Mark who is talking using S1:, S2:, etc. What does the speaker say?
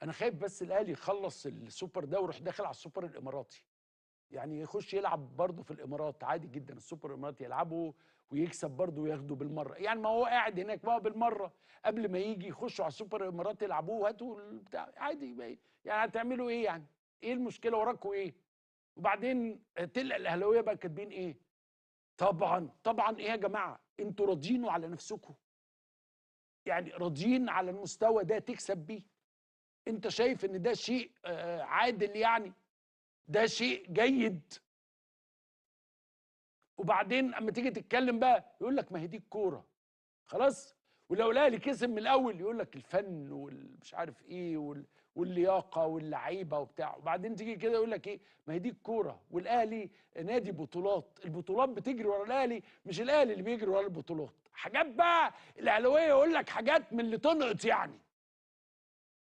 S1: انا خايف بس الاهلي يخلص السوبر ده ويروح داخل على السوبر الاماراتي. يعني يخش يلعب برضه في الامارات عادي جدا، السوبر الاماراتي يلعبه ويكسب برضه وياخده بالمره. يعني ما هو قاعد هناك بقى بالمره، قبل ما يجي يخشوا على السوبر الاماراتي يلعبوه وهاتوا البتاع عادي بقى. يعني هتعملوا ايه يعني؟ ايه المشكله وراكوا ايه؟ وبعدين تلقى الاهلاويه بقى كاتبين ايه؟ طبعا طبعا ايه يا جماعه؟ انتوا راضيين على نفسكم؟ يعني راضيين على المستوى ده تكسب بيه؟ انت شايف ان ده شيء عادل يعني؟ ده شيء جيد؟ وبعدين اما تيجي تتكلم بقى يقول لك ما هي دي الكوره خلاص. ولو الاهلي كسب من الاول يقول لك الفن والمش عارف ايه واللياقه واللعيبه وبتاع. وبعدين تيجي كده يقول لك ايه؟ ما هي دي الكوره، والاهلي نادي بطولات، البطولات بتجري ورا الاهلي مش الاهلي اللي بيجري ورا البطولات. حاجات بقى الاهلاويه يقول لك حاجات من اللي تنقط يعني.